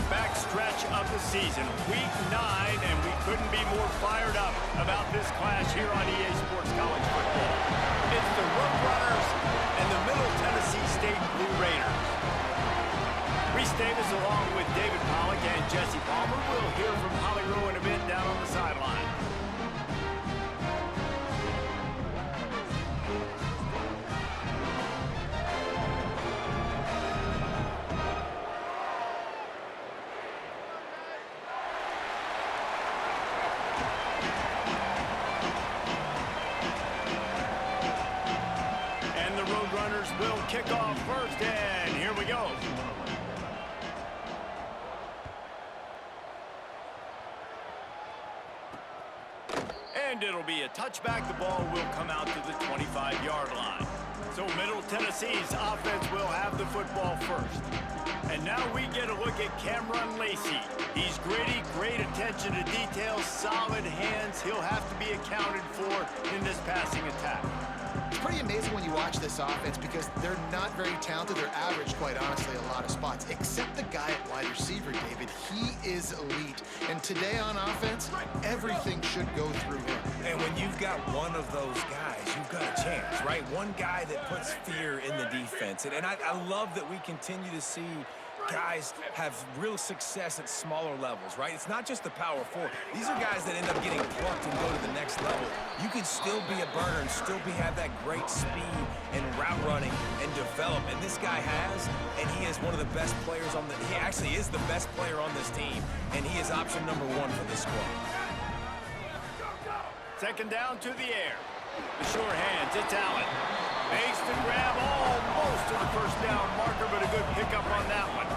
backstretch of the season, week 9, and we couldn't be more fired up about this clash here on EA Sports College Football. It's the Roadrunners and the Middle Tennessee State Blue Raiders. Reese Davis along with David Pollock and Jesse Palmer. We'll hear from Holly Rowe in a bit down on the sideline. Will kick off first, and here we go. And it'll be a touchback. The ball will come out to the 25-yard line. So Middle Tennessee's offense will have the football first. And now we get a look at Cameron Lacey. He's gritty, great attention to detail, solid hands. He'll have to be accounted for in this passing attack. It's pretty amazing when you watch this offense because they're not very talented. They're average, quite honestly, a lot of spots, except the guy at wide receiver, David. He is elite. And today on offense, everything should go through him. And when you've got one of those guys, you've got a chance, right? One guy that puts fear in the defense. And I love that we continue to see guys have real success at smaller levels, right? It's not just the power four. These are guys that end up getting plucked and go to the next level. You can still be a burner and still have that great speed and route running and develop. And this guy has, and he is one of the best players on he actually is the best player on this team, and he is option number 1 for this squad. Second down to the air. The sure hands, it's Allen. Makes the grab almost to the first down marker, but a good pickup on that one.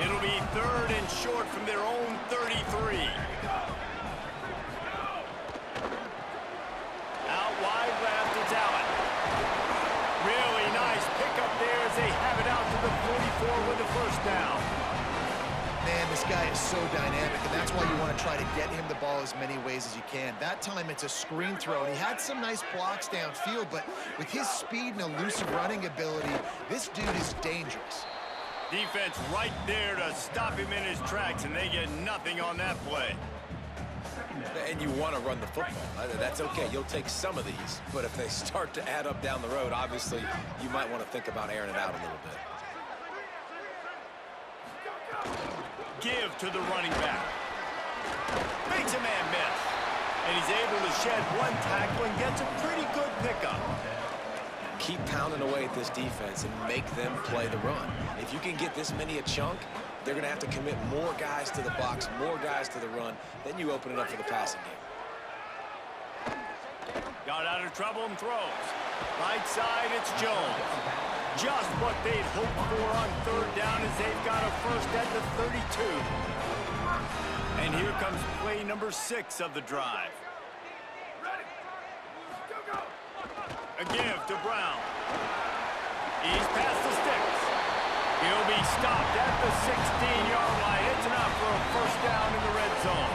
It'll be 3rd and short from their own 33. Out wide left, it's Allen. Really nice pickup there as they have it out to the 44 with the first down. Man, this guy is so dynamic, and that's why you want to try to get him the ball as many ways as you can. That time, it's a screen throw, and he had some nice blocks downfield, but with his speed and elusive running ability, this dude is dangerous. Defense right there to stop him in his tracks, and they get nothing on that play. And you want to run the football. That's okay. You'll take some of these, but if they start to add up down the road, obviously, you might want to think about airing it out a little bit. Give to the running back. Makes a man miss. And he's able to shed one tackle and gets a pretty good pickup. Keep pounding away at this defense and make them play the run. If you can get this many a chunk, they're going to have to commit more guys to the box, more guys to the run. Then you open it up for the passing game. Got out of trouble and throws. Right side, it's Jones. Just what they'd hoped for on 3rd down as they've got a first at the 32. And here comes play number 6 of the drive. A give to Brown. He's past the sticks. He'll be stopped at the 16-yard line. It's enough for a first down in the red zone.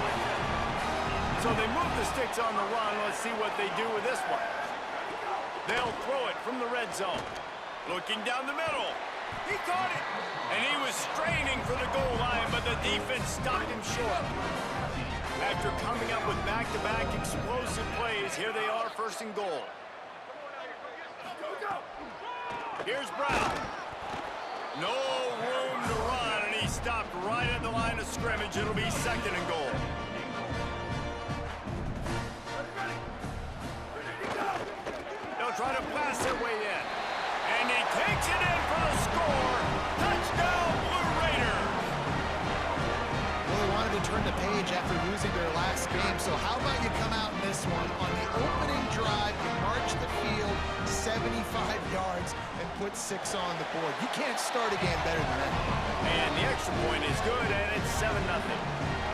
So they move the sticks on the run. Let's see what they do with this one. They'll throw it from the red zone. Looking down the middle. He caught it. And he was straining for the goal line, but the defense stopped him short. After coming up with back-to-back explosive plays, here they are, 1st and goal. Here's Brown. No room to run, and he stopped right at the line of scrimmage. It'll be 2nd and goal. They'll try to pass their way in. And he takes it in for the score. Touchdown, Blue Raiders. Well, they wanted to turn the page after losing their last game, so how about you come out in this one? On the opening drive, you march the field 75 yards and put 6 on the board. You can't start a game better than that. And the extra point is good, and it's 7-0.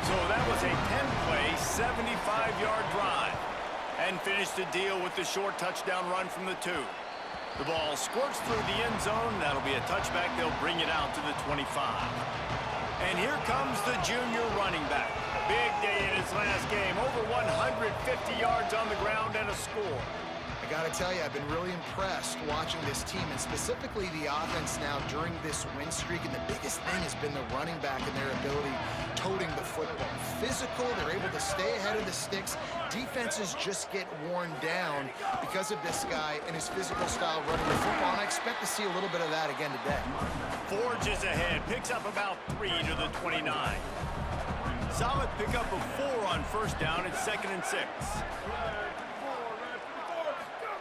So that was a 10-play, 75-yard drive. And finished the deal with the short touchdown run from the 2. The ball squirts through the end zone. That'll be a touchback. They'll bring it out to the 25. And here comes the junior running back. Big day in his last game. Over 150 yards on the ground and a score. got to tell you, I've been really impressed watching this team, and specifically the offense now during this win streak. And the biggest thing has been the running back and their ability toting the football. Physical, they're able to stay ahead of the sticks. Defenses just get worn down because of this guy and his physical style running the football, and I expect to see a little bit of that again today. Forges ahead, picks up about 3 to the 29. Solid pickup of 4 on first down. It's 2nd and 6.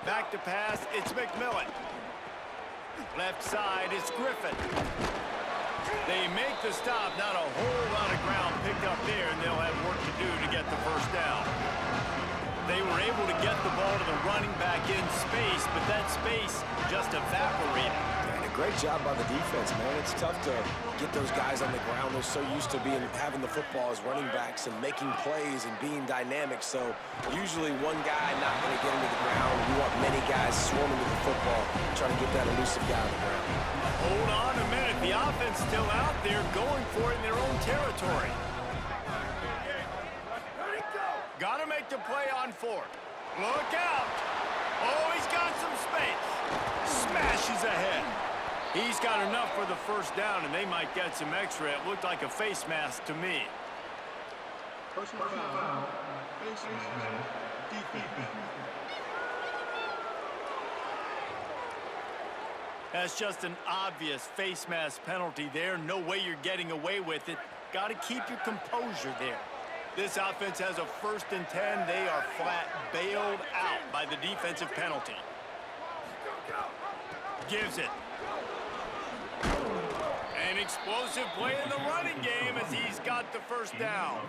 Back to pass, it's McMillan. Left side, it's Griffin. They make the stop, not a whole lot of ground picked up there, and they'll have work to do to get the first down. They were able to get the ball to the running back in space, but that space just evaporated. And a great job by the defense, man. It's tough to get those guys on the ground. They're so used to having the football as running backs and making plays and being dynamic. So usually one guy not going to get into the ground. We want many guys swarming to the football, trying to get that elusive guy on the ground. Hold on a minute. The offense still out there going for it in their own territory. Got to make the play on 4th. Look out. Oh, he's got some space. Smashes ahead. He's got enough for the first down, and they might get some extra. It looked like a face mask to me. Personal foul. Face mask. Defense. That's just an obvious face mask penalty there. No way you're getting away with it. Got to keep your composure there. This offense has a 1st and 10. They are flat bailed out by the defensive penalty. Gives it. An explosive play in the running game as he's got the first down.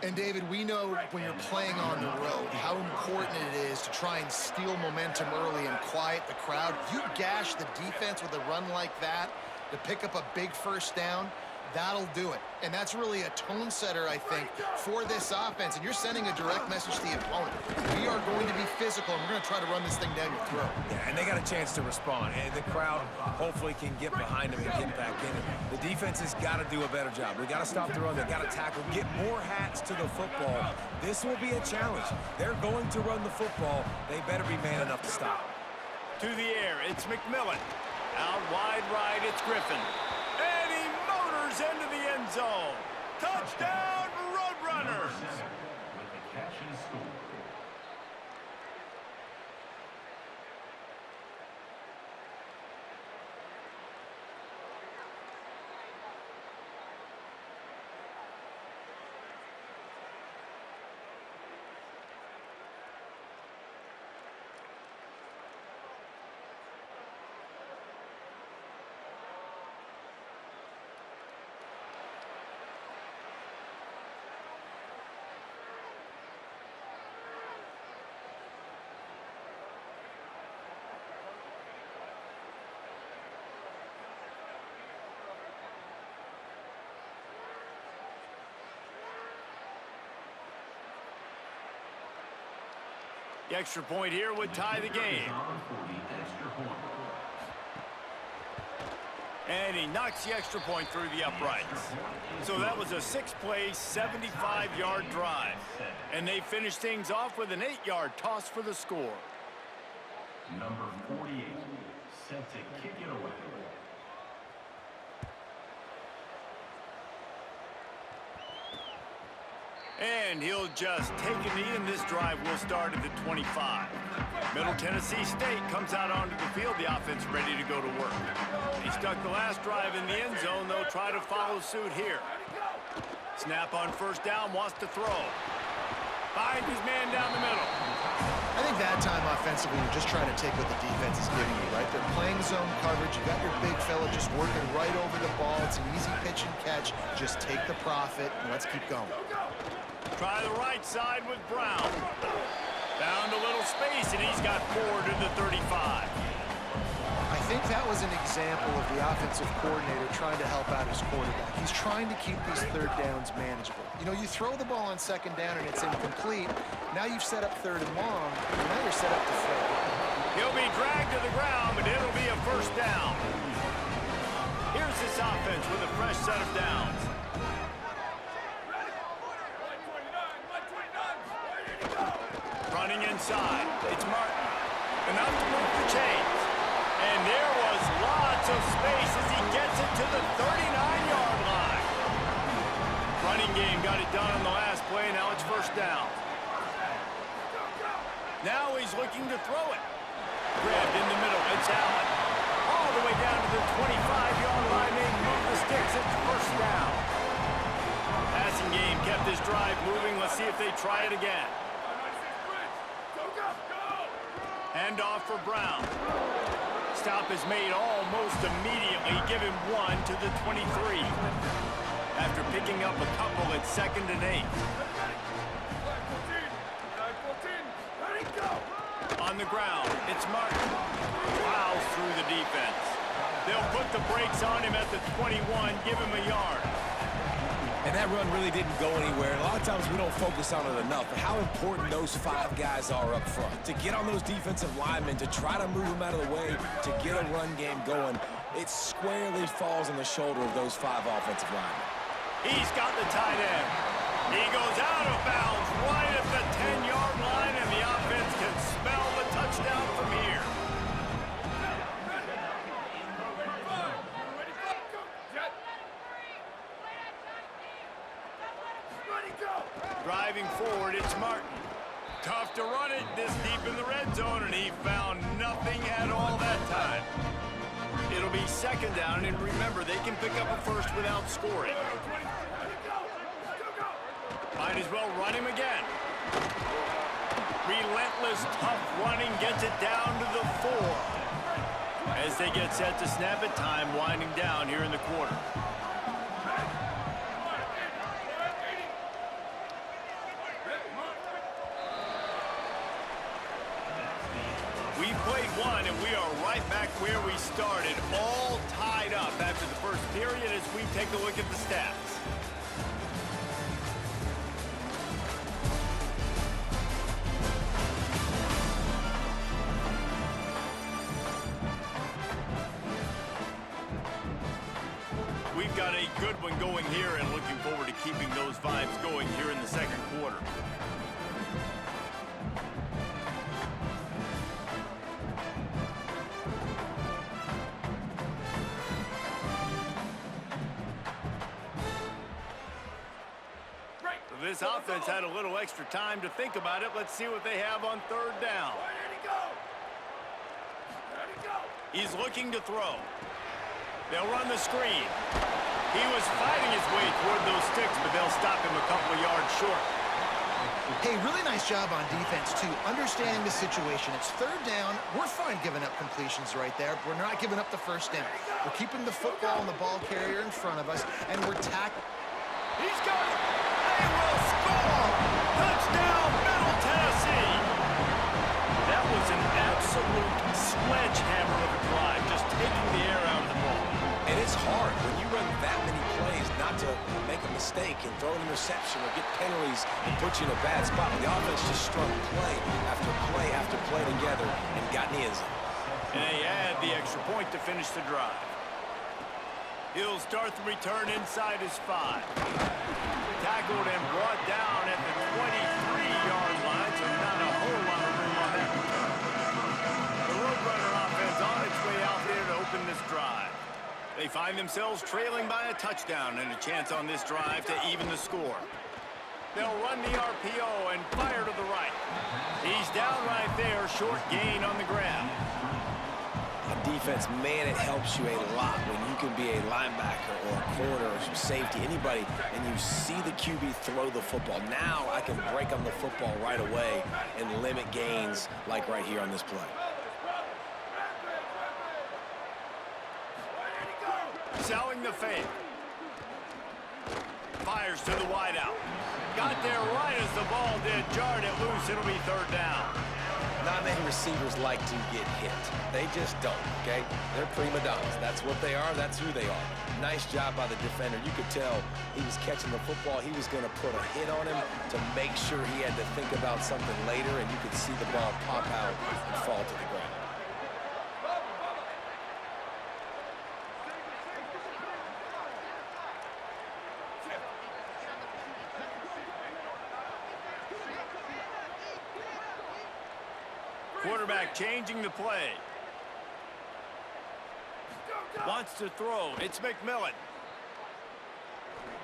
And David, we know when you're playing on the road how important it is to try and steal momentum early and quiet the crowd. You gash the defense with a run like that to pick up a big first down, that'll do it. And that's really a tone setter, I think, for this offense. And you're sending a direct message to the opponent. We are going to be physical, and we're going to try to run this thing down your throat. Yeah, and they got a chance to respond. And the crowd hopefully can get behind them and get back in it. The defense has got to do a better job. We got to stop the run. They got to tackle, get more hats to the football. This will be a challenge. They're going to run the football. They better be man enough to stop. To the air, it's McMillan. Out wide right, it's Griffin. And he motors into the end zone. Touchdown, Roadrunners! With the catch and score. The extra point here would tie the game. And he knocks the extra point through the uprights. So that was a 6-play, 75-yard drive. And they finished things off with an 8-yard toss for the score. Number 48, set to kick it away. And he'll just take a knee, and this drive will start at the 25. Middle Tennessee State comes out onto the field. The offense ready to go to work. He stuck the last drive in the end zone. They'll try to follow suit here. Snap on first down, wants to throw. Finds his man down the middle. I think that time offensively, you're just trying to take what the defense is giving you, right? They're playing zone coverage. You got your big fella just working right over the ball. It's an easy pitch and catch. Just take the profit, and let's keep going. Try the right side with Brown. Found a little space, and he's got 4 to the 35. I think that was an example of the offensive coordinator trying to help out his quarterback. He's trying to keep these third downs manageable. You know, you throw the ball on second down and it's incomplete. Now you've set up third and long, and now you're set up to throw. He'll be dragged to the ground, but it'll be a first down. Here's this offense with a fresh set of downs. Running inside, it's Martin. Enough to move the chains. And there was lots of space as he gets it to the 39-yard line. Running game got it done on the last play. Now it's first down. Now he's looking to throw it. Grabbed in the middle. It's Allen. All the way down to the 25-yard line. They move the sticks. It's first down. Passing game kept this drive moving. Let's see if they try it again. Hand off for Brown. Stop is made almost immediately. Give him 1 to the 23. After picking up a couple at 2nd and 8. On the ground, it's Martin. Plows through the defense. They'll put the brakes on him at the 21, give him a yard. And that run really didn't go anywhere. A lot of times we don't focus on it enough, but how important those 5 guys are up front. To get on those defensive linemen, to try to move them out of the way, to get a run game going, it squarely falls on the shoulder of those 5 offensive linemen. He's got the tight end. He goes out of bounds right at the 10-yard line, and the offense can smell the touchdown from here. Driving forward, it's Martin. Tough to run it this deep in the red zone, and he found nothing at all that time. It'll be 2nd down, and remember, they can pick up a first without scoring. Might as well run him again. Relentless, tough running gets it down to the 4. As they get set to snap it, time winding down here in the quarter. We've played one, and we are right back where we started, all tied up after the first period as we take a look at the stats. We've got a good one going here and looking forward to keeping those vibes going here in the 2nd quarter. This offense had a little extra time to think about it. Let's see what they have on 3rd down. He's looking to throw. They'll run the screen. He was fighting his way toward those sticks, but they'll stop him a couple of yards short. Hey, really nice job on defense, too. Understanding the situation. It's 3rd down. We're fine giving up completions right there. We're not giving up the first down. We're keeping the football and the ball carrier in front of us, and we're He's got it. They will score. Touchdown, Middle Tennessee. That was an absolute sledgehammer of a drive, just taking the air out of the ball. And it's hard when you run that many plays not to make a mistake and throw an interception or get penalties and put you in a bad spot. The offense just strung play after play after play together and got in the end zone. And they add the extra point to finish the drive. He'll start the return inside his 5. Tackled and brought down at the 23-yard line, so not a whole lot of room on that return. The Roadrunner offense on its way out there to open this drive. They find themselves trailing by a touchdown and a chance on this drive to even the score. They'll run the RPO and fire to the right. He's down right there, short gain on the ground. On defense, man, it helps you a lot when you can be a linebacker or a corner or safety, anybody, and you see the QB throw the football. Now I can break on the football right away and limit gains like right here on this play. Selling the fake. Fires to the wideout. Got there right as the ball did. Jarred it loose. It'll be 3rd down. Not many receivers like to get hit. They just don't, okay? They're prima donnas. That's what they are. That's who they are. Nice job by the defender. You could tell he was catching the football. He was going to put a hit on him to make sure he had to think about something later, and you could see the ball pop out and fall to the ground. Quarterback changing the play. Wants to throw. It's McMillan.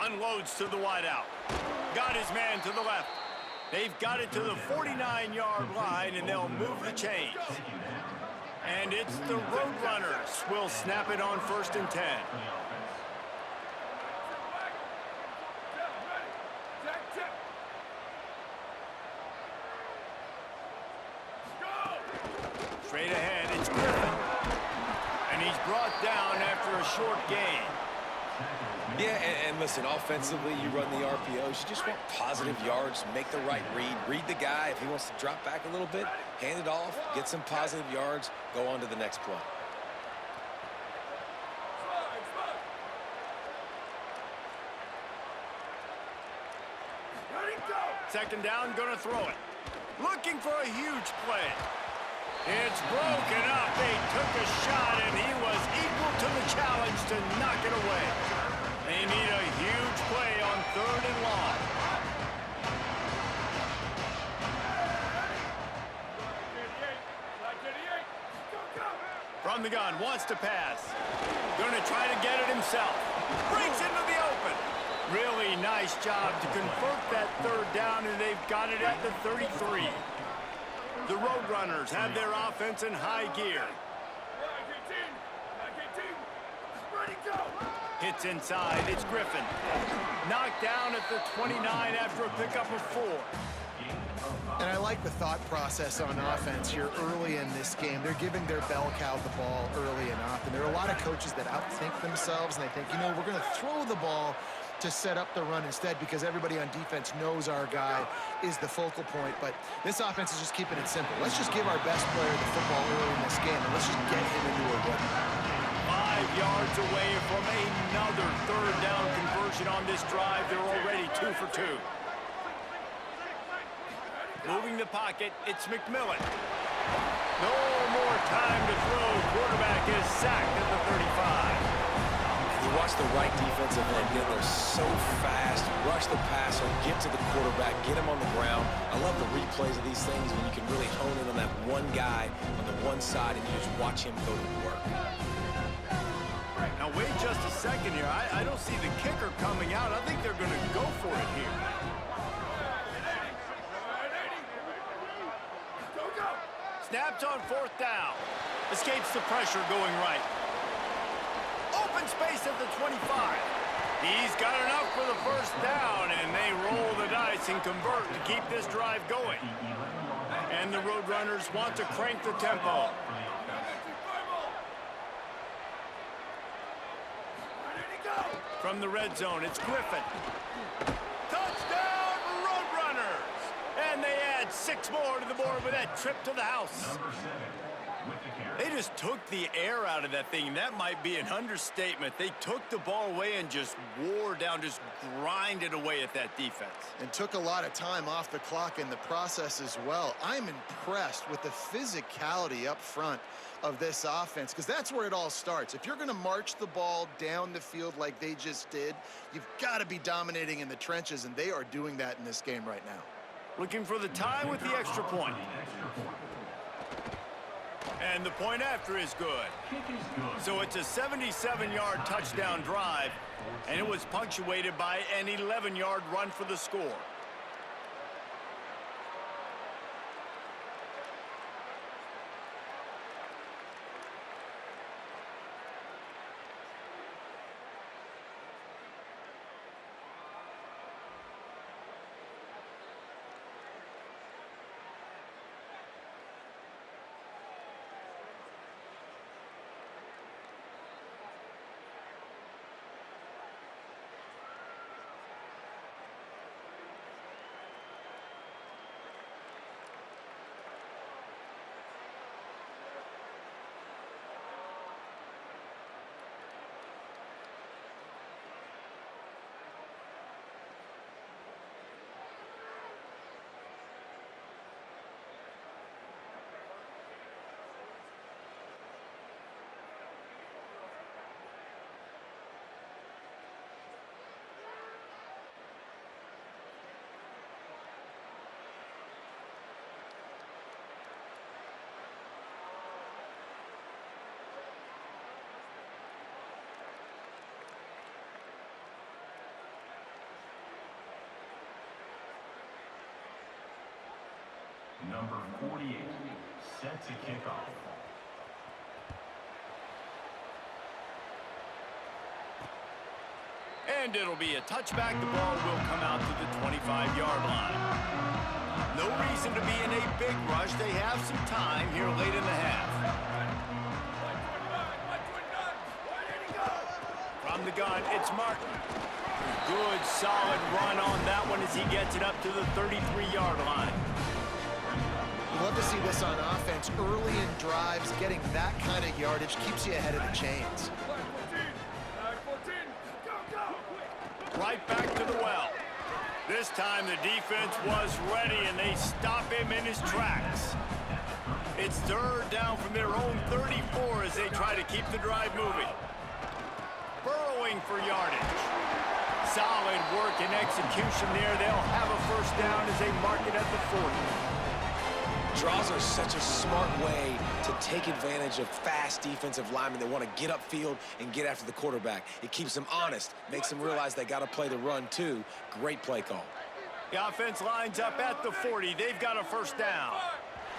Unloads to the wideout. Got his man to the left. They've got it to the 49-yard line, and they'll move the chains. And it's the Roadrunners will snap it on 1st and 10. Straight ahead, it's Griffin. And he's brought down after a short gain. Yeah, and listen, offensively, you run the RPOs. You just want positive yards, make the right read the guy. If he wants to drop back a little bit, hand it off, get some positive yards, go on to the next play. Second down, gonna throw it. Looking for a huge play. It's broken up. They took a shot, and he was equal to the challenge to knock it away. They need a huge play on 3rd and long. From the gun, wants to pass. Gonna try to get it himself. Breaks into the open. Really nice job to convert that 3rd down, and they've got it at the 33. The Roadrunners have their offense in high gear. Hits inside, it's Griffin. Knocked down at the 29 after a pickup of 4. And I like the thought process on offense here early in this game. They're giving their bell cow the ball early and often. There are a lot of coaches that outthink themselves, and they think, you know, we're going to throw the ball to set up the run instead because everybody on defense knows our guy is the focal point. But this offense is just keeping it simple. Let's just give our best player the football early in this game, and let's just get him into a rhythm. 5 yards away from another 3rd down conversion on this drive. They're already 2 for 2. Moving the pocket, it's McMillan. No more time to throw. Quarterback is sacked at the 35. You watch the right defensive end get there so fast, rush the passer, get to the quarterback, get him on the ground. I love the replays of these things when you can really hone in on that one guy on the one side and you just watch him go to work. Now wait just a second here. I don't see the kicker coming out. I think they're going to go for it here. Snaps on 4th down. Escapes the pressure going right. Open space at the 25. He's got enough for the 1st down, and they roll the dice and convert to keep this drive going. And the Roadrunners want to crank the tempo. From the red zone, it's Griffin. Touchdown, Roadrunners! And they add 6 more to the board with that trip to the house. They just took the air out of that thing. That might be an understatement. They took the ball away and just wore down, just grinded away at that defense. And took a lot of time off the clock in the process as well. I'm impressed with the physicality up front of this offense, because that's where it all starts. If you're going to march the ball down the field like they just did, you've got to be dominating in the trenches, and they are doing that in this game right now. Looking for the tie with the extra point. And the point after is good. So it's a 77-yard touchdown drive, and it was punctuated by an 11-yard run for the score. number 48, set to kick off. And it'll be a touchback. The ball will come out to the 25-yard line. No reason to be in a big rush. They have some time here late in the half. From the gun, it's Martin. Good, solid run on that one as he gets it up to the 33-yard line. Love to see this on offense. Early in drives, getting that kind of yardage keeps you ahead of the chains. Right back to the well. This time the defense was ready, and they stop him in his tracks. It's third down from their own 34 as they try to keep the drive moving. Burrowing for yardage. Solid work and execution there. They'll have a first down as they mark it at the 40. Draws are such a smart way to take advantage of fast defensive linemen that want to get upfield and get after the quarterback. It keeps them honest, makes them realize they got to play the run too. Great play call. The offense lines up at the 40. They've got a first down.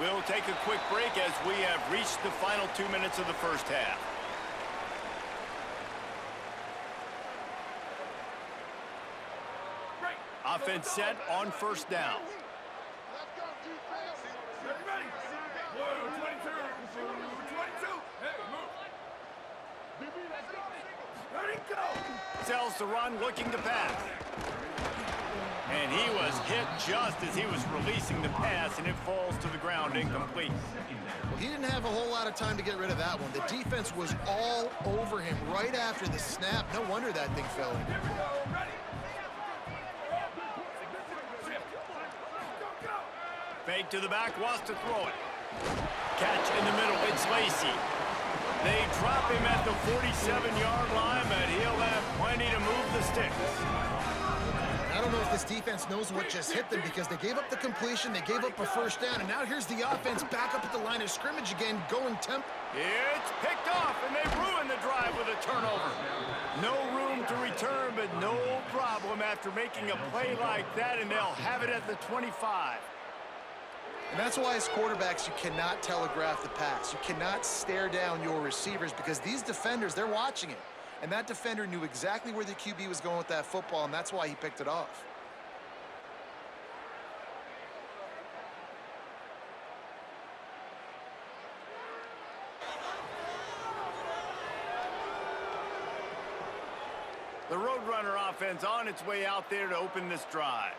We'll take a quick break as we have reached the final 2 minutes of the first half. Offense set on first down. Sells the run, looking to pass. And he was hit just as he was releasing the pass, and it falls to the ground incomplete. Well, he didn't have a whole lot of time to get rid of that one. The defense was all over him right after the snap. No wonder that thing fell in. Fake to the back, wants to throw it. Catch in the middle, it's Lacy. They drop him at the 47-yard line, but he'll have plenty to move the sticks. I don't know if this defense knows what just hit them because they gave up the completion, they gave up a first down, and now here's the offense back up at the line of scrimmage again, going temp. It's picked off, and they ruin the drive with a turnover. No room to return, but no problem after making a play like that, and they'll have it at the 25. And that's why as quarterbacks, you cannot telegraph the pass. You cannot stare down your receivers because these defenders, they're watching it. And that defender knew exactly where the QB was going with that football, and that's why he picked it off. The Roadrunner offense on its way out there to open this drive.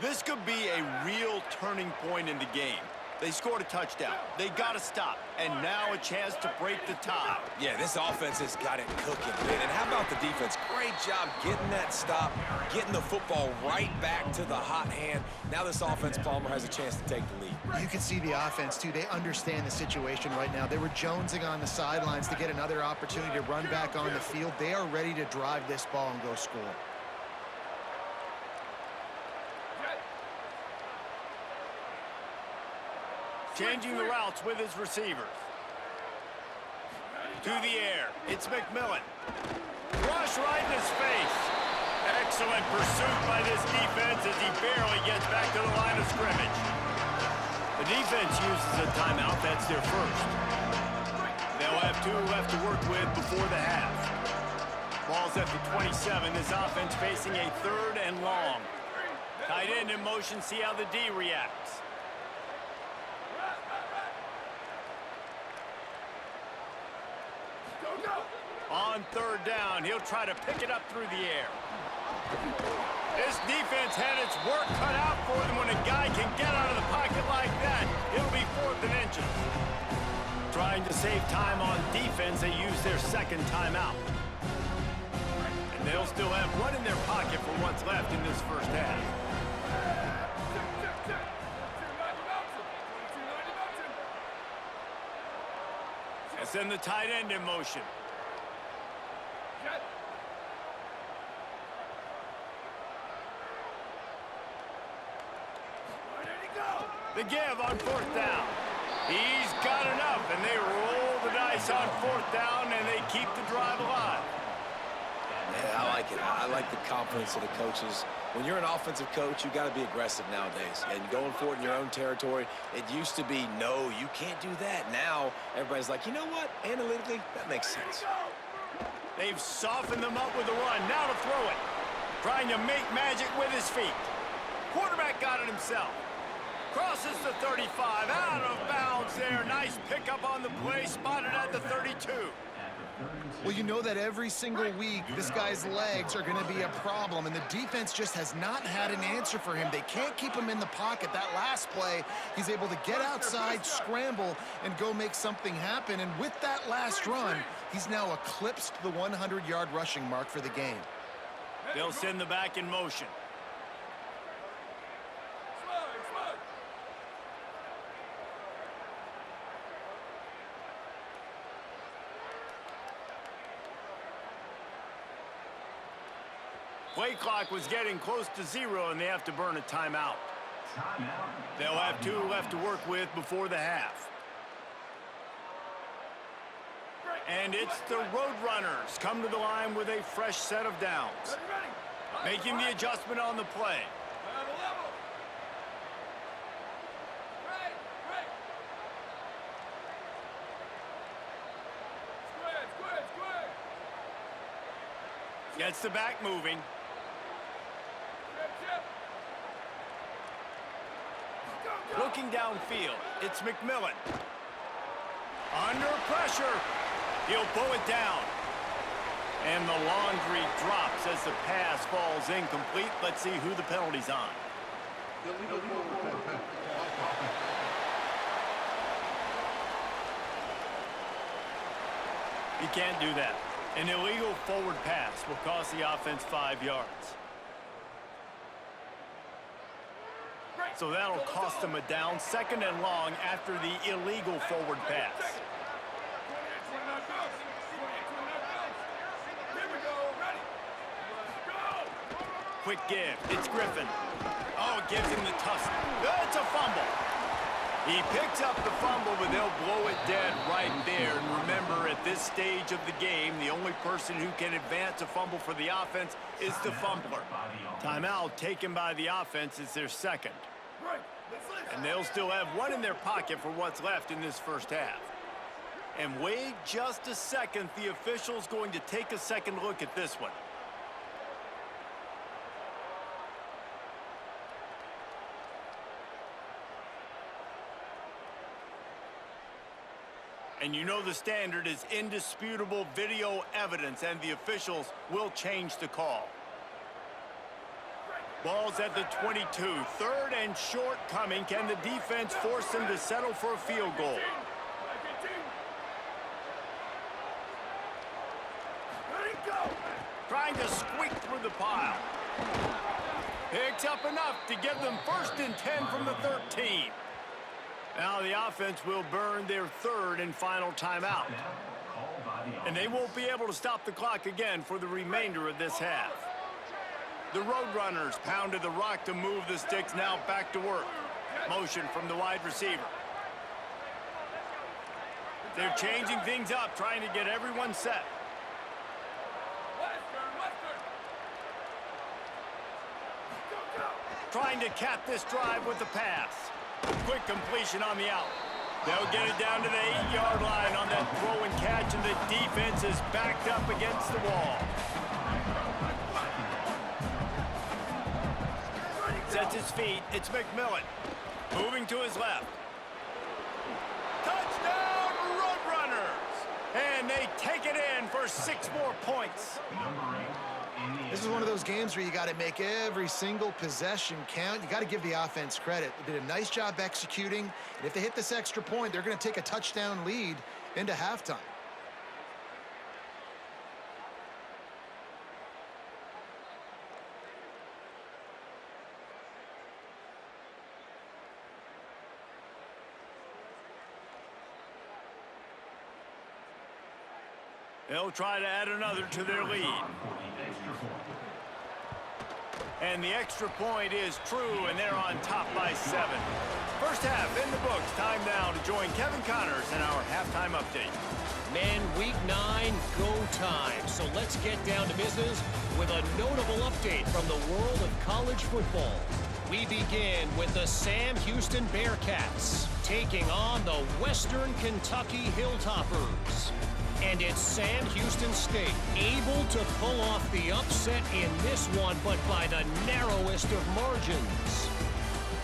This could be a real turning point in the game. They scored a touchdown. They got to stop. And now a chance to break the tie. Yeah, this offense has got it cooking, man. And how about the defense? Great job getting that stop, getting the football right back to the hot hand. Now this offense, Palmer, has a chance to take the lead. You can see the offense, too. They understand the situation right now. They were jonesing on the sidelines to get another opportunity to run back on the field. They are ready to drive this ball and go score. Changing the routes with his receivers. To the air, it's McMillan. Rush right in his face. Excellent pursuit by this defense as he barely gets back to the line of scrimmage. The defense uses a timeout. That's their first. They'll have 2 left to work with before the half. Ball's at the 27. This offense facing a 3rd and long. Tight end in motion. See how the D reacts. On 3rd down, he'll try to pick it up through the air. This defense had its work cut out for them. When a guy can get out of the pocket like that, it'll be 4th and inches. Trying to save time on defense, they use their 2nd timeout. And they'll still have one in their pocket for what's left in this first half. And send the tight end in motion. The give on 4th down. He's got enough, and they roll the dice on 4th down, and they keep the drive alive. Yeah, I like it. I like the confidence of the coaches when you're an offensive coach, you got to be aggressive nowadays. And going for it in your own territory, it used to be, no, you can't do that. Now, everybody's like, you know what? Analytically, that makes sense. They've softened them up with the run. Now to throw it. Trying to make magic with his feet. Quarterback got it himself. Crosses the 35. Out of bounds there. Nice pickup on the play. Spotted at the 32. Well, you know that every single week, this guy's legs are going to be a problem, and the defense just has not had an answer for him. They can't keep him in the pocket. That last play, he's able to get outside, scramble, and go make something happen. And with that last run, he's now eclipsed the 100-yard rushing mark for the game. They'll send the back in motion. Play clock was getting close to 0, and they have to burn a timeout. They'll have 2 left to work with before the half. And it's the Roadrunners come to the line with a fresh set of downs. Making the adjustment on the play. Gets the back moving. Looking downfield, it's McMillan. Under pressure, he'll pull it down. And the laundry drops as the pass falls incomplete. Let's see who the penalty's on. You can't do that. An illegal forward pass will cost the offense 5 yards. So that'll cost them a down, 2nd and long after the illegal forward pass. Quick give. It's Griffin. Oh, gives him the tussle. It's a fumble. He picks up the fumble, but they'll blow it dead right there. And remember, at this stage of the game, the only person who can advance a fumble for the offense is the fumbler. Timeout taken by the offense is their 2nd. And they'll still have 1 in their pocket for what's left in this first half. And wait just a second, the official's going to take a second look at this one. And you know the standard is indisputable video evidence, and the officials will change the call. Ball's at the 22. 3rd and short coming. Can the defense force them to settle for a field goal? Trying to squeak through the pile. Picks up enough to give them 1st and 10 from the 13. Now the offense will burn their 3rd and final timeout. And they won't be able to stop the clock again for the remainder of this half. The Roadrunners pounded the rock to move the sticks, now back to work. Motion from the wide receiver. They're changing things up, trying to get everyone set. Trying to cap this drive with the pass. Quick completion on the out. They'll get it down to the 8-yard line on that throw and catch, and the defense is backed up against the wall. Sets his feet. It's McMillan. Moving to his left. Touchdown, Roadrunners! And they take it in for 6 more points. This is one of those games where you got to make every single possession count. You got to give the offense credit. They did a nice job executing. And if they hit this extra point, they're going to take a touchdown lead into halftime. They'll try to add another to their lead. And the extra point is true, and they're on top by 7. First half in the books. Time now to join Kevin Connors in our halftime update. Men, week 9, go time. So let's get down to business with a notable update from the world of college football. We begin with the Sam Houston Bearcats taking on the Western Kentucky Hilltoppers. And it's Sam Houston State able to pull off the upset in this one, but by the narrowest of margins.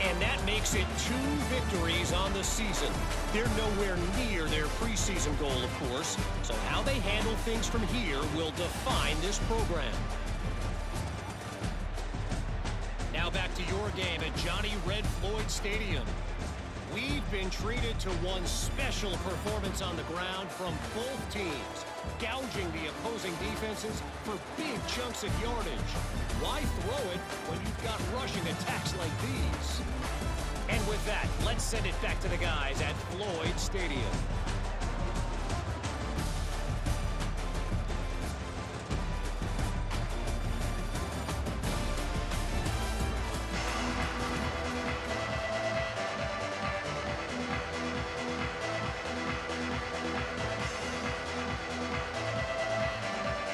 And that makes it 2 victories on the season. They're nowhere near their preseason goal, of course. So how they handle things from here will define this program. Now back to your game at Johnny Red Floyd Stadium. We've been treated to one special performance on the ground from both teams, gouging the opposing defenses for big chunks of yardage. Why throw it when you've got rushing attacks like these? And with that, let's send it back to the guys at Floyd Stadium.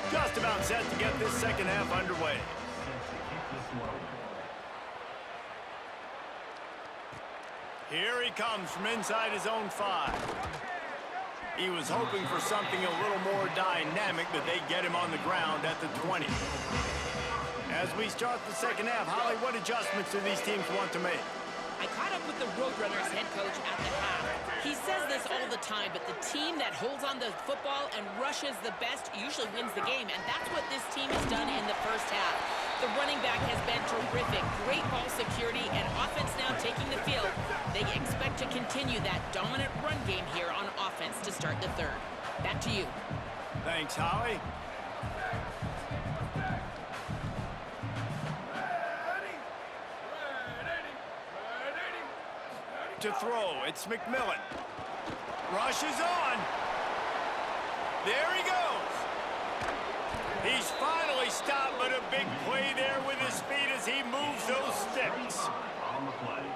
Just about set to get this second half underway. Here he comes from inside his own 5. He was hoping for something a little more dynamic, but they get him on the ground at the 20. As we start the second half, Holly, what adjustments do these teams want to make? I caught up with the Roadrunners head coach at the half. He says this all the time, but the team that holds on to football and rushes the best usually wins the game, and that's what this team has done in the first half. The running back has been terrific, great ball security, and offense now taking the field. They expect to continue that dominant run game here on offense to start the third. Back to you. Thanks, Holly. To throw, it's McMillan. Rushes on. There he goes. He's finally stopped, but a big play there with his speed as he moves those sticks.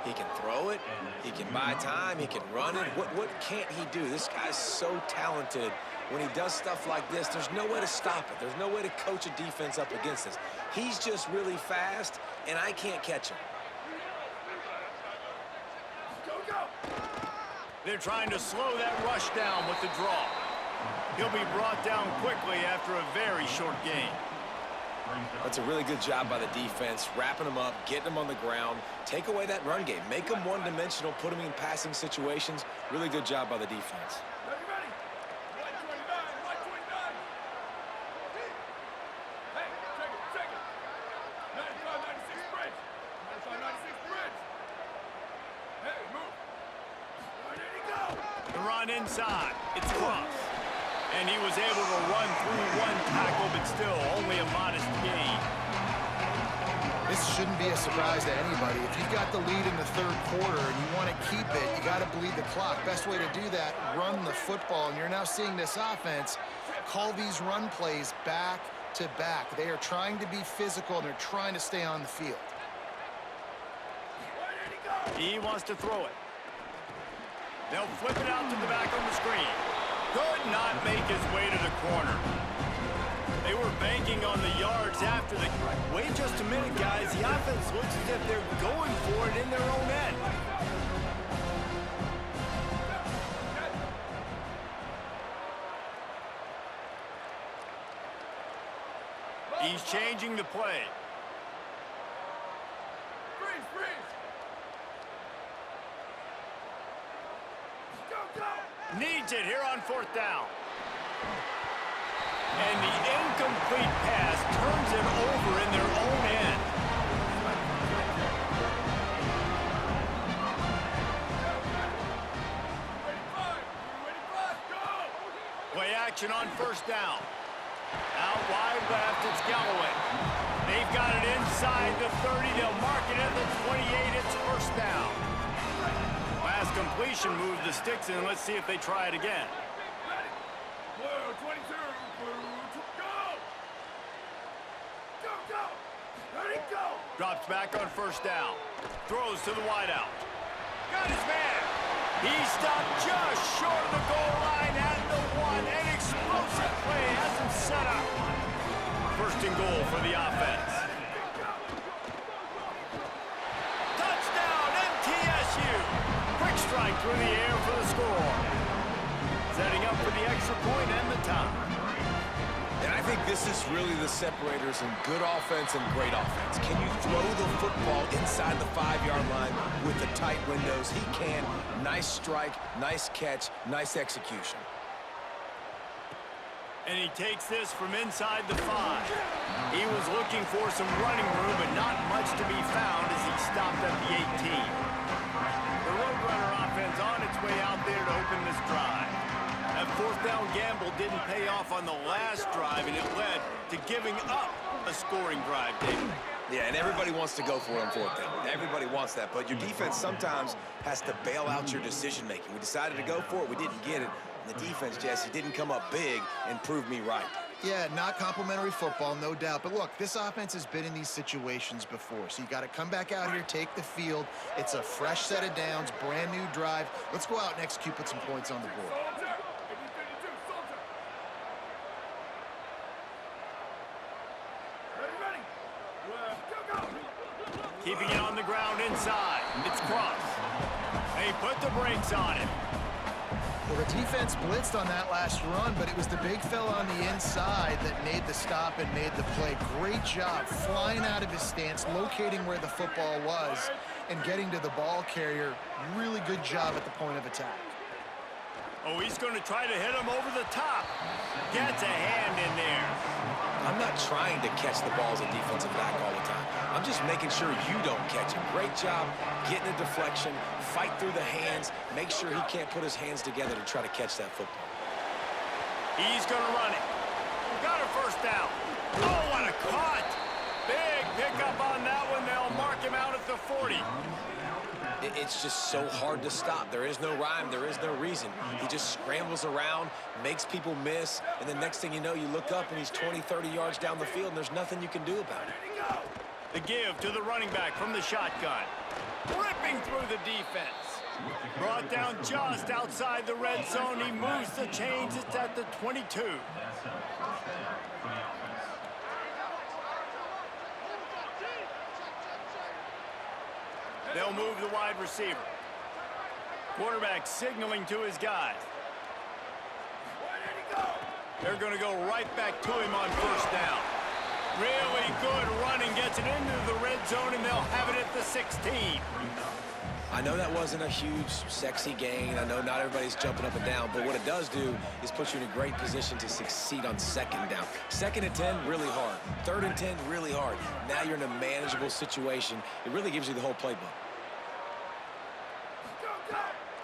He can throw it, he can buy time, he can run it. What can't he do? This guy's so talented. When he does stuff like this, there's no way to stop it. There's no way to coach a defense up against this. He's just really fast, and I can't catch him. They're trying to slow that rush down with the draw. He'll be brought down quickly after a very short game. That's a really good job by the defense, wrapping him up, getting him on the ground. Take away that run game. Make him one-dimensional, put him in passing situations. Really good job by the defense. Inside, it's close. And he was able to run through one tackle, but still only a modest gain. This shouldn't be a surprise to anybody. If you've got the lead in the third quarter and you want to keep it, you got to bleed the clock. Best way to do that, run the football. And you're now seeing this offense call these run plays back to back. They are trying to be physical, and they're trying to stay on the field. He wants to throw it. They'll flip it out to the back on the screen. Could not make his way to the corner. They were banking on the yards after the... Wait just a minute, guys. The offense looks as if they're going for it in their own end. He's changing the play. Needs it here on 4th down. And the incomplete pass turns it over in their own end. Play action on 1st down. Out wide left, it's Galloway. They've got it inside the 30. They'll mark it at the 28. It's 1st down. Last completion moved the sticks in. Let's see if they try it again. Drops back on first down. Throws to the wideout. Got his man. He stopped just short of the goal line at the 1. An explosive play has him set up. First and goal for the offense. Touchdown, MTSU. Quick strike through the air for the score. Setting up for the extra point and the time. And I think this is really the separators in good offense and great offense. Can you throw the football inside the 5-yard line with the tight windows? He can. Nice strike, nice catch, nice execution. And he takes this from inside the 5. He was looking for some running room, but not much to be found as he stopped at the 18. The Roadrunner offense on its way out there to open this drive. That fourth down gamble didn't pay off on the last drive, and it led to giving up a scoring drive, David. Yeah, and everybody wants to go for it on fourth down. Everybody wants that, but your defense sometimes has to bail out your decision-making. We decided to go for it. We didn't get it. And the defense, Jesse, didn't come up big and prove me right. Yeah, not complimentary football, no doubt. But look, this offense has been in these situations before. So you got to come back out here, take the field. It's a fresh set of downs, brand new drive. Let's go out and execute, put some points on the board. Keeping it on the ground inside. It's Cross. They put the brakes on it. Well, the defense blitzed on that last run, but it was the big fella on the inside that made the stop and made the play. Great job flying out of his stance, locating where the football was, and getting to the ball carrier. Really good job at the point of attack. Oh, he's going to try to hit him over the top. Gets a hand in there. I'm not trying to catch the ball as a defensive back all the time. I'm just making sure you don't catch it. Great job getting a deflection, fight through the hands, make sure he can't put his hands together to try to catch that football. He's going to run it. Got a first down. Oh, what a cut. Big pickup on that one. They'll mark him out at the 40. It's just so hard to stop. There is no rhyme. There is no reason. He just scrambles around, makes people miss, and the next thing you know, you look up and he's 20, 30 yards down the field, and there's nothing you can do about it. The give to the running back from the shotgun. Ripping through the defense. Brought down just outside the red zone. He moves the chains. It's at the 22. They'll move the wide receiver. Quarterback signaling to his guys. They're going to go right back to him on first down. Really good running, gets it into the red zone, and they'll have it at the 16. I know that wasn't a huge, sexy gain. I know not everybody's jumping up and down, but what it does do is put you in a great position to succeed on second down. Second and 10, really hard. Third and 10, really hard. Now you're in a manageable situation. It really gives you the whole playbook.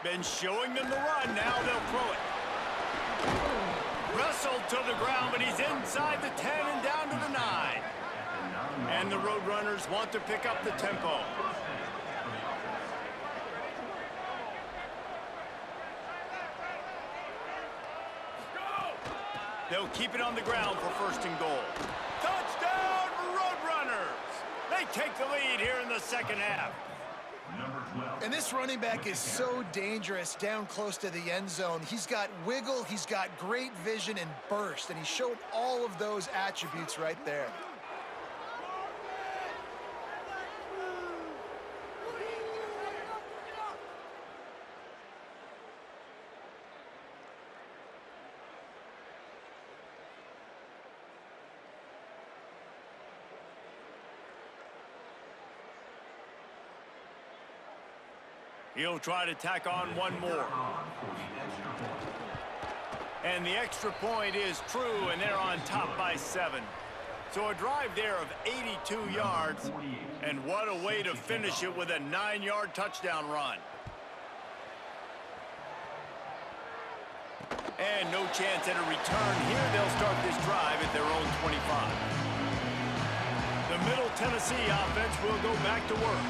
Been showing them the run. Now they'll throw it. Wrestled to the ground, but he's inside the 10 and down to the 9. And the Roadrunners want to pick up the tempo. They'll keep it on the ground for first and goal. Touchdown, Roadrunners! They take the lead here in the second half. And this running back is so dangerous down close to the end zone. He's got wiggle, he's got great vision and burst, and he showed all of those attributes right there. He'll try to tack on one more. And the extra point is true, and they're on top by 7. So a drive there of 82 yards, and what a way to finish it with a 9-yard touchdown run. And no chance at a return here. They'll start this drive at their own 25. The Middle Tennessee offense will go back to work.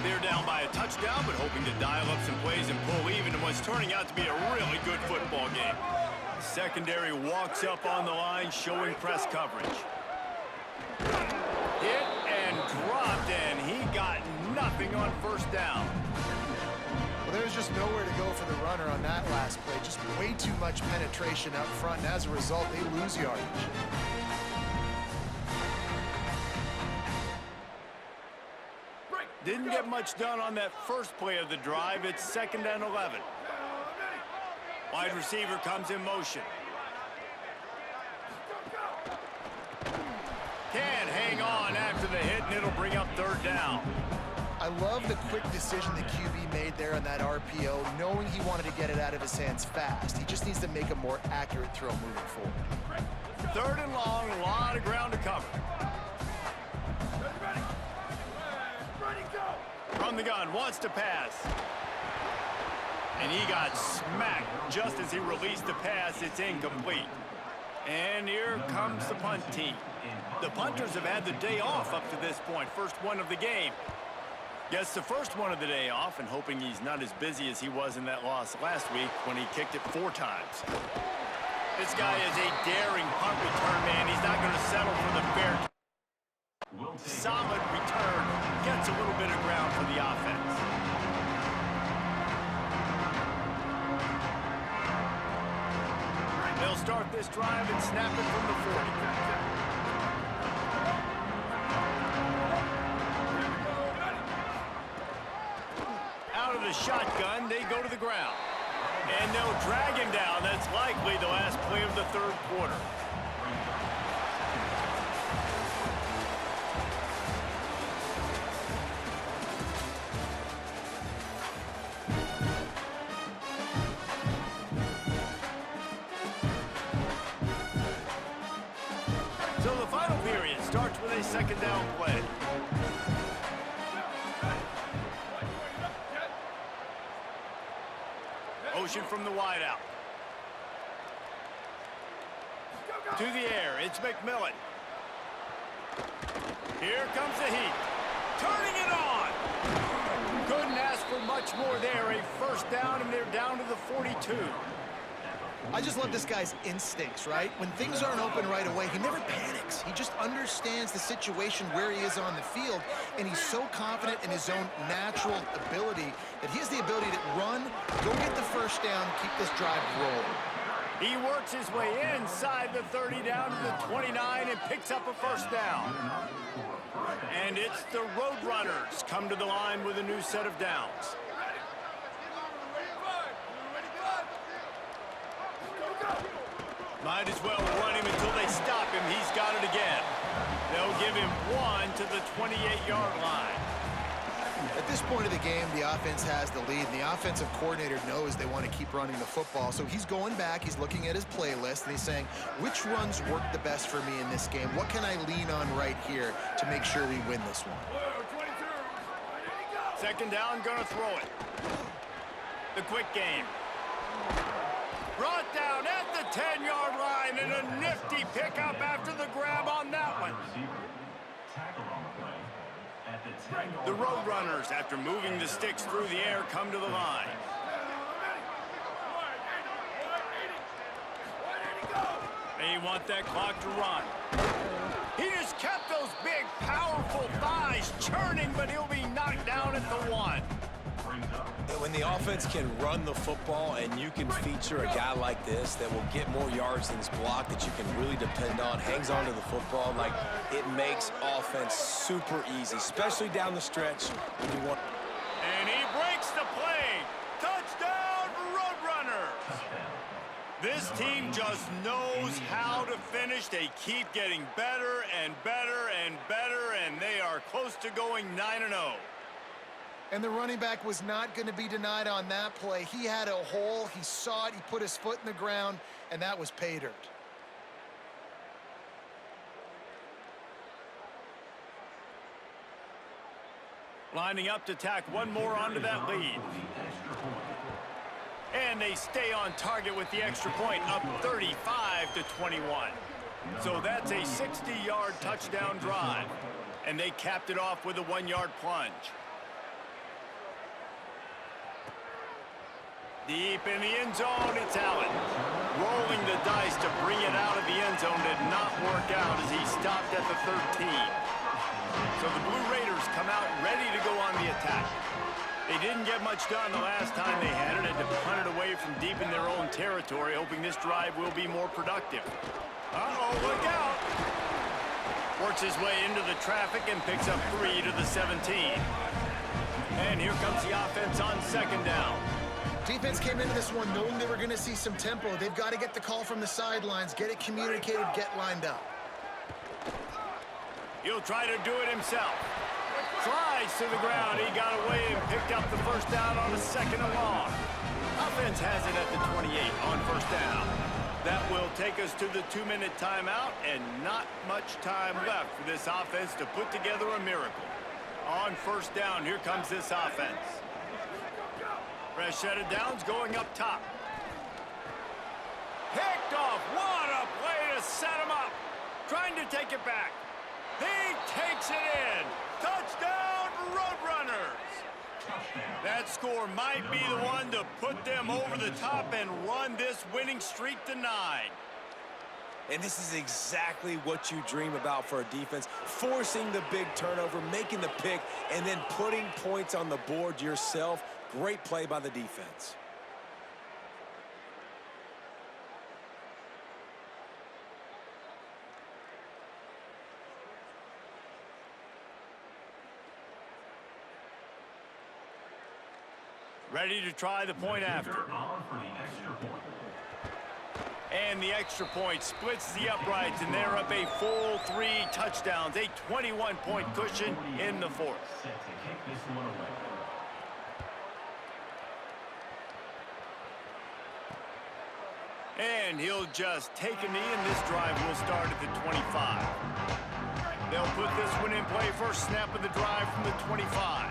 They're down by a touchdown, but hoping to dial up some plays and pull even in what's turning out to be a really good football game. Secondary walks up on the line, showing press coverage. Hit and dropped, and nothing on first down. Well, there's just nowhere to go for the runner on that last play. Just way too much penetration up front, and as a result, they lose yardage. Didn't get much done on that first play of the drive. It's 2nd and 11. Wide receiver comes in motion. Can't hang on after the hit, and it'll bring up 3rd down. I love the quick decision the QB made there on that RPO, knowing he wanted to get it out of his hands fast. He just needs to make a more accurate throw moving forward. 3rd and long, a lot of ground to cover. From the gun, wants to pass. And he got smacked just as he released the pass. It's incomplete. And here comes the punt team. The punters have had the day off up to this point. First one of the game. Gets the first one of the day off, and hoping he's not as busy as he was in that loss last week when he kicked it 4 times. This guy is a daring punt return man. He's not going to settle for the fair. Solid return. Gets a little bit of ground for the offense. They'll start this drive and snap it from the 40. Out of the shotgun, they go to the ground. And they'll drag him down. That's likely the last play of the 3rd quarter. So the final period starts with a 2nd down play. Motion from the wideout. To the air, it's McMillan. Here comes the heat. Turning it on. Couldn't ask for much more there. A 1st down, and they're down to the 42. I just love this guy's instincts, right? When things aren't open right away, he never panics. He just understands the situation where he is on the field, and he's so confident in his own natural ability that he has the ability to run, go get the 1st down, keep this drive rolling. He works his way inside the 30 down to the 29 and picks up a 1st down. And it's the Roadrunners come to the line with a new set of downs. Might as well run him until they stop him. He's got it again. They'll give him 1 to the 28-yard line. At this point of the game, the offense has the lead, and the offensive coordinator knows they want to keep running the football. So he's going back, he's looking at his playlist, and he's saying, which runs work the best for me in this game? What can I lean on right here to make sure we win this one? 2nd down, gonna throw it. The quick game. Brought down at the 10-yard line, and a nifty pickup after the grab on that one. The Roadrunners, after moving the sticks through the air, come to the line. They want that clock to run. He just kept those big, powerful thighs churning, but he'll be knocked down at the 1. When the offense can run the football and you can feature a guy like this that will get more yards than his block, that you can really depend on, hangs on to the football, like, it makes offense super easy, especially down the stretch when you want. And he breaks the play. Touchdown, Roadrunners. This team just knows how to finish. They keep getting better and better and better, and they are close to going 9-0. And the running back was not going to be denied on that play. He had a hole, he saw it, he put his foot in the ground, and that was pay dirt. Lining up to tack one more onto that lead. And they stay on target with the extra point, up 35-21. So that's a 60-yard touchdown drive. And they capped it off with a 1-yard plunge. Deep in the end zone, it's Allen. Rolling the dice to bring it out of the end zone did not work out as he stopped at the 13. So the Blue Raiders come out ready to go on the attack. They didn't get much done the last time they had it, and to punt it away from deep in their own territory, hoping this drive will be more productive. Uh-oh, look out! Works his way into the traffic and picks up 3 to the 17. And here comes the offense on second down. Defense came into this one knowing they were going to see some tempo. They've got to get the call from the sidelines, get it communicated, get lined up. He'll try to do it himself. Slides to the ground. He got away and picked up the first down on a 2nd and long. Offense has it at the 28 on first down. That will take us to the 2-minute timeout, and not much time left for this offense to put together a miracle. On first down, here comes this offense. Fresh set of downs going up top. Picked off. What a play to set him up. Trying to take it back. He takes it in. Touchdown, Roadrunners. That score might be the one to put them over the top and run this winning streak to 9. And this is exactly what you dream about for a defense, forcing the big turnover, making the pick, and then putting points on the board yourself. Great play by the defense. Ready to try the point after. And the extra point splits the uprights, and they're up a full 3 touchdowns, a 21-point cushion in the 4th. And he'll just take a knee, and this drive will start at the 25. They'll put this one in play first snap of the drive from the 25.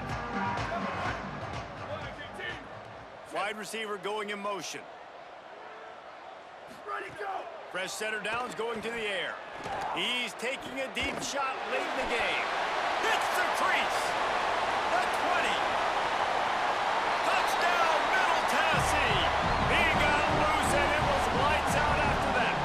Wide receiver going in motion. Ready, go! Fresh center downs going to the air. He's taking a deep shot late in the game. Hits the crease. The 20. Touchdown, Middle Tennessee. He got loose, and it was lights out after that.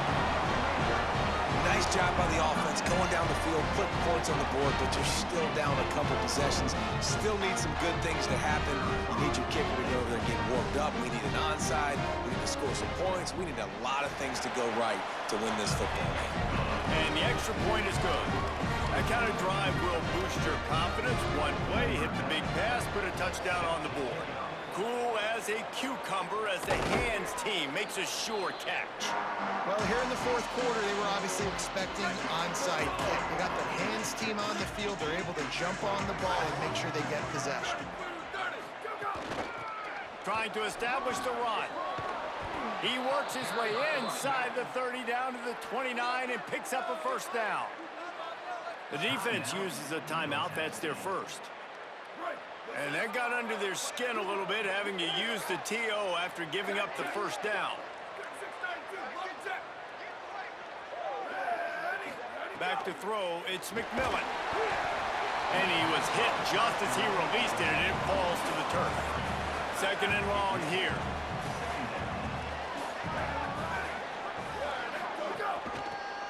Nice job by the offense going down the field, putting points on the board, but you're still down a couple possessions. Still need some good things to happen. You need your kicker to go over there and get warmed up. We need an onside. We need to score some points. We need a lot of things to go right to win this football game. And the extra point is good. That kind of drive will boost your confidence. One play, hit the big pass, put a touchdown on the board. Cool as a cucumber as the hands team makes a sure catch. Well, here in the 4th quarter, they were obviously expecting onside kick. They got their hands team on the field. They're able to jump on the ball and make sure they get possession. Trying to establish the run. He works his way inside the 30 down to the 29 and picks up a first down. The defense uses a timeout. That's their first. And that got under their skin a little bit, having to use the TO after giving up the first down. Back to throw, it's McMillan. And he was hit just as he released it, and it falls to the turf. 2nd and long here.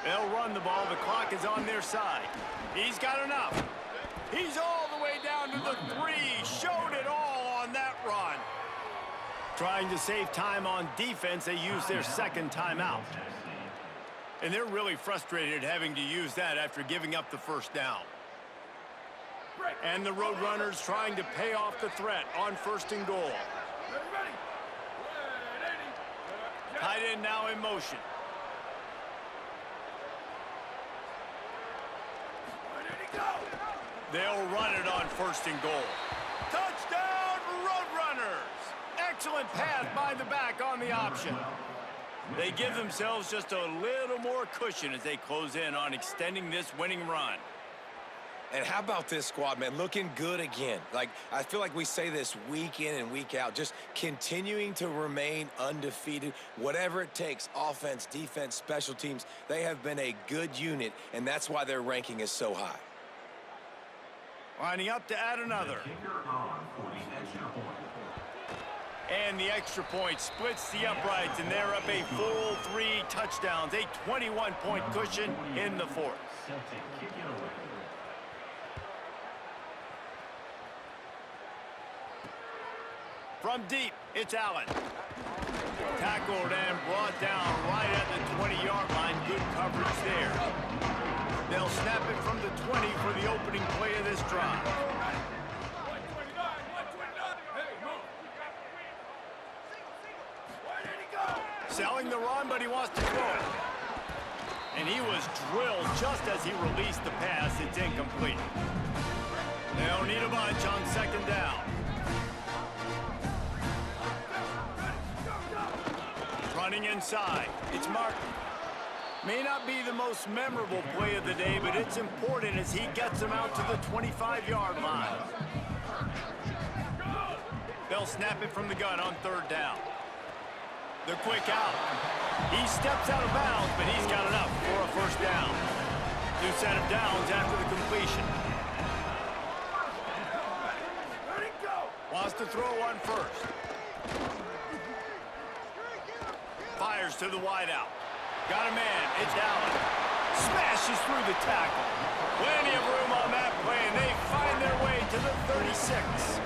They'll run the ball. The clock is on their side. He's got enough. He's all the way down to the 3. Showed it all on that run. Trying to save time on defense, they use their 2nd timeout. And they're really frustrated having to use that after giving up the first down. And the Roadrunners trying to pay off the threat on 1st and goal. Tight end now in motion. They'll run it on 1st and goal. Touchdown, Roadrunners! Excellent pass by the back on the option. They give themselves just a little more cushion as they close in on extending this winning run. And how about this squad, man? Looking good again. Like, I feel like we say this week in and week out, just continuing to remain undefeated. Whatever it takes, offense, defense, special teams, they have been a good unit, and that's why their ranking is so high. Lining up to add another. And the extra point splits the uprights, and they're up a full 3 touchdowns, a 21-point cushion in the 4th. From deep, it's Allen. Tackled and brought down right at the 20-yard line. Good coverage there. They'll snap it from the 20 for the opening play of this drive. Selling the run, but he wants to throw it. And he was drilled just as he released the pass. It's incomplete. They'll need a bunch on second down. Running inside, it's Martin. May not be the most memorable play of the day, but it's important as he gets them out to the 25-yard line. They'll snap it from the gun on third down. The quick out. He steps out of bounds, but he's got enough for a first down. New set of downs after the completion. Wants to throw one first. Fires to the wideout. Got a man. It's Allen. Smashes through the tackle. Plenty of room on that play, and they find their way to the 36.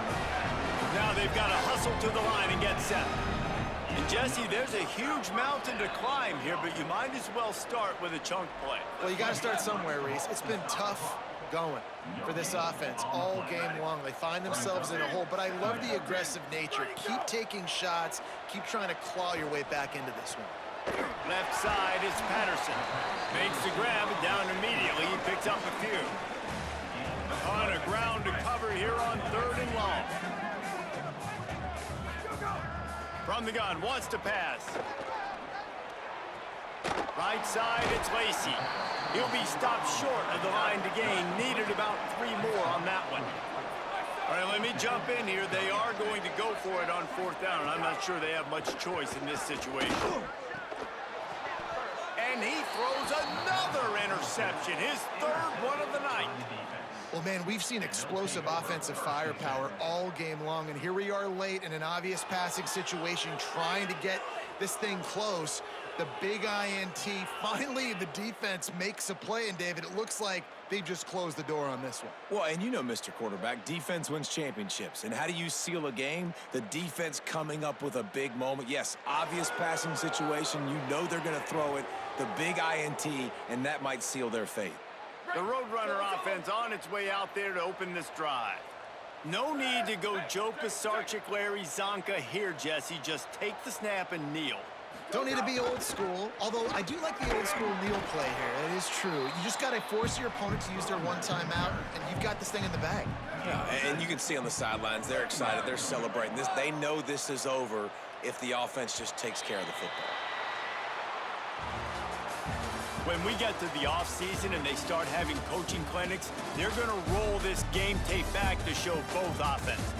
Now they've got to hustle to the line and get set. And Jesse, there's a huge mountain to climb here, but you might as well start with a chunk play. Well, you got to start somewhere, Reese. It's been tough going for this offense all game long. They find themselves in a hole, but I love the aggressive nature. Keep taking shots. Keep trying to claw your way back into this one. Left side is Patterson. Makes the grab down immediately. He picks up a few. On a ground to cover here on third and long. From the gun, wants to pass. Right side, it's Lacey. He'll be stopped short of the line to gain. Needed about 3 more on that one. All right, let me jump in here. They are going to go for it on fourth down, and I'm not sure they have much choice in this situation. And he throws another interception, his third one of the night. Well, man, we've seen explosive offensive firepower all game long, and here we are late in an obvious passing situation trying to get this thing close. The big INT, finally the defense makes a play, and David, it looks like they just closed the door on this one. Well, and you know, Mr. Quarterback, defense wins championships. And how do you seal a game? The defense coming up with a big moment. Yes, obvious passing situation. You know they're going to throw it. The big INT, and that might seal their fate. The Roadrunner offense on its way out there to open this drive. No need to go Joe Pisarcik, Larry Zonka here, Jesse. Just take the snap and kneel. Don't need to be old school, although I do like the old school kneel play here. It is true. You just got to force your opponent to use their one timeout, and you've got this thing in the bag. Yeah, and you can see on the sidelines, they're excited. They're celebrating this. They know this is over if the offense just takes care of the football. When we get to the offseason and they start having coaching clinics, they're going to roll this game tape back to show both offenses.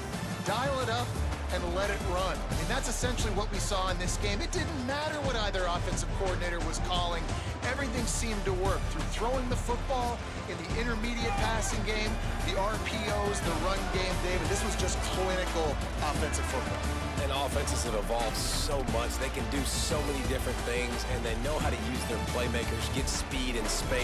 Dial it up and let it run. I mean, that's essentially what we saw in this game. It didn't matter what either offensive coordinator was calling. Everything seemed to work through throwing the football, in the intermediate passing game, the RPOs, the run game, David. This was just clinical offensive football. And offenses have evolved so much. They can do so many different things, and they know how to use their playmakers, get speed and space.